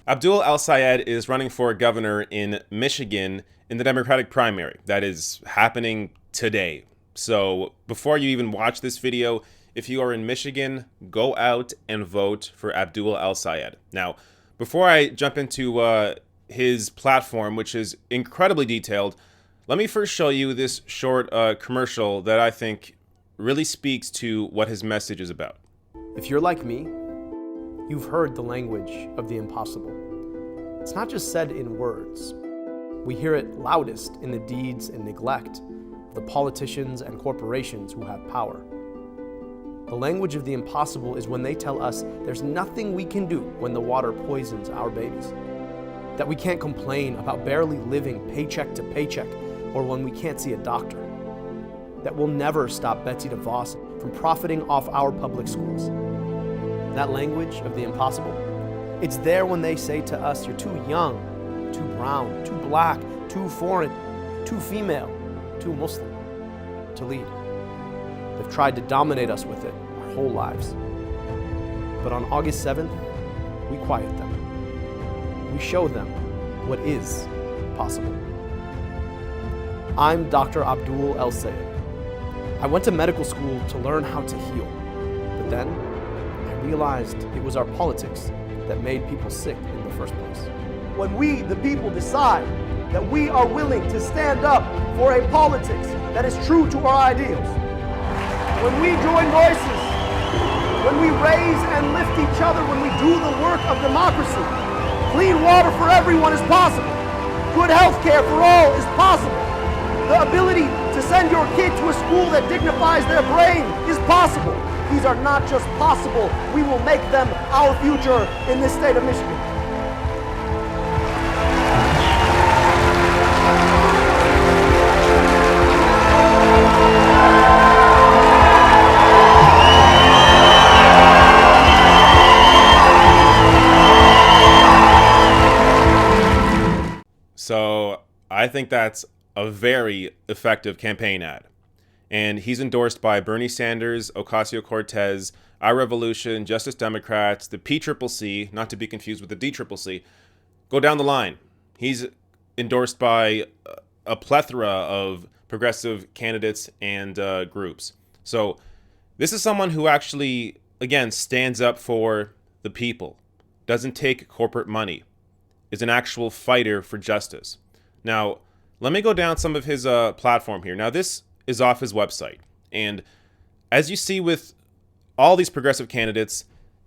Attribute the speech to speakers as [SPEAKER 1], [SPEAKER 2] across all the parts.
[SPEAKER 1] Abdul El-Sayed is running for governor in Michigan in the Democratic primary. That is happening today. So before you even watch this video, if you are in Michigan, go out and vote for Abdul El-Sayed. Now, before I jump into his platform, which is incredibly detailed, let me first show you this short commercial that I think really speaks to what his message is about.
[SPEAKER 2] If you're like me, you've heard the language of the impossible. It's not just said in words. We hear it loudest in the deeds and neglect of the politicians and corporations who have power. The language of the impossible is when they tell us there's nothing we can do when the water poisons our babies. That we can't complain about barely living paycheck to paycheck or when we can't see a doctor. That we'll never stop Betsy DeVos from profiting off our public schools. That language of the impossible, it's there when they say to us, you're too young, too brown, too black, too foreign, too female, too Muslim to lead. They've tried to dominate us with it our whole lives. But on August 7th, we quiet them. We show them what is possible. I'm Dr. Abdul El-Sayed. I went to medical school to learn how to heal, but then I realized it was our politics that made people sick in the first place.
[SPEAKER 3] When we, the people, decide that we are willing to stand up for a politics that is true to our ideals, when we join voices, when we raise and lift each other, when we do the work of democracy, clean water for everyone is possible. Good health care for all is possible. The ability to send your kid to a school that dignifies their brain is possible. These are not just possible, we will make them our future in this state of Michigan.
[SPEAKER 1] So I think that's a very effective campaign ad. And he's endorsed by Bernie Sanders, Ocasio-Cortez, Our Revolution, Justice Democrats, the PCCC, not to be confused with the DCCC. Go down the line. He's endorsed by a plethora of progressive candidates and groups. So this is someone who actually, again, stands up for the people, doesn't take corporate money, is an actual fighter for justice. Now, let me go down some of his platform here. Now, this is off his website. And as you see with all these progressive candidates,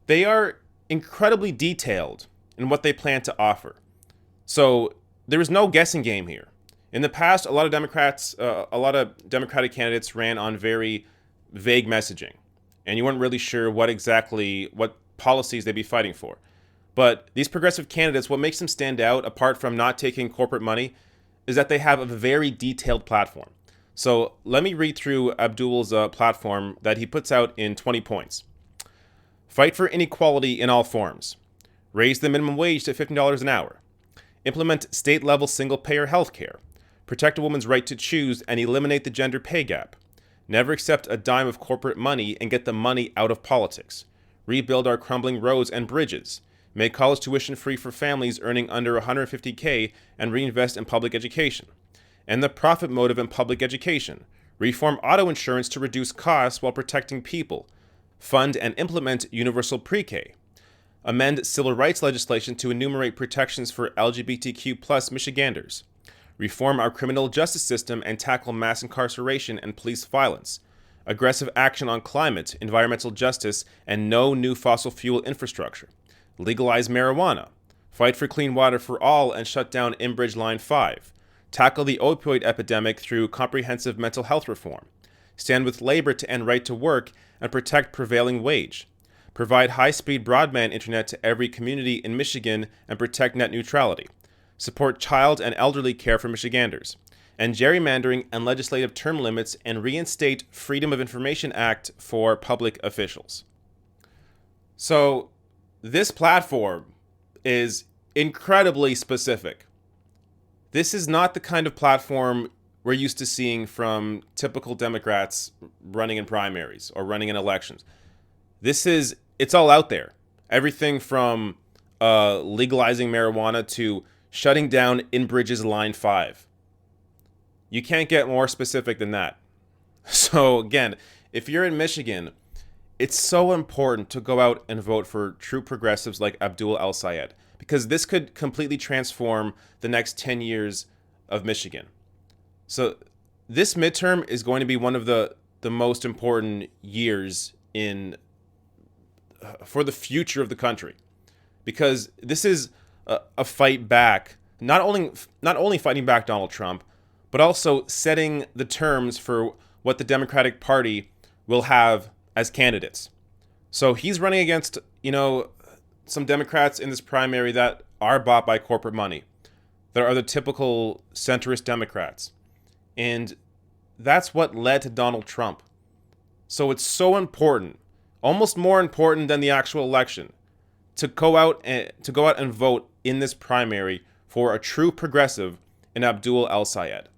[SPEAKER 1] they are incredibly detailed in what they plan to offer. So there is no guessing game here. In the past, a lot of Democratic candidates ran on very vague messaging, and you weren't really sure what policies they'd be fighting for. But these progressive candidates, what makes them stand out, apart from not taking corporate money, is that they have a very detailed platform. So let me read through Abdul's platform that he puts out in 20 points. Fight for inequality in all forms. Raise the minimum wage to $15 an hour. Implement state-level single-payer health care. Protect a woman's right to choose and eliminate the gender pay gap. Never accept a dime of corporate money and get the money out of politics. Rebuild our crumbling roads and bridges. Make college tuition free for families earning under $150K and reinvest in public education. End the profit motive in public education. Reform auto insurance to reduce costs while protecting people. Fund and implement universal pre-K. Amend civil rights legislation to enumerate protections for LGBTQ+ Michiganders. Reform our criminal justice system and tackle mass incarceration and police violence. Aggressive action on climate, environmental justice, and no new fossil fuel infrastructure. Legalize marijuana. Fight for clean water for all and shut down Enbridge Line 5. Tackle the opioid epidemic through comprehensive mental health reform. Stand with labor to end right to work and protect prevailing wage. Provide high-speed broadband internet to every community in Michigan and protect net neutrality. Support child and elderly care for Michiganders. End gerrymandering and legislative term limits and reinstate Freedom of Information Act for public officials. So this platform is incredibly specific. This is not the kind of platform we're used to seeing from typical Democrats running in primaries or running in elections. It's all out there. Everything from legalizing marijuana to shutting down Enbridge's Line 5. You can't get more specific than that. So again, if you're in Michigan, it's so important to go out and vote for true progressives like Abdul El-Sayed, because this could completely transform the next 10 years of Michigan. So this midterm is going to be one of the most important years for the future of the country, because this is a fight back, not only fighting back Donald Trump, but also setting the terms for what the Democratic Party will have as candidates. So he's running against, some Democrats in this primary that are bought by corporate money. There are the typical centrist Democrats. And that's what led to Donald Trump. So it's so important, almost more important than the actual election, to go out and vote in this primary for a true progressive in Abdul El-Sayed.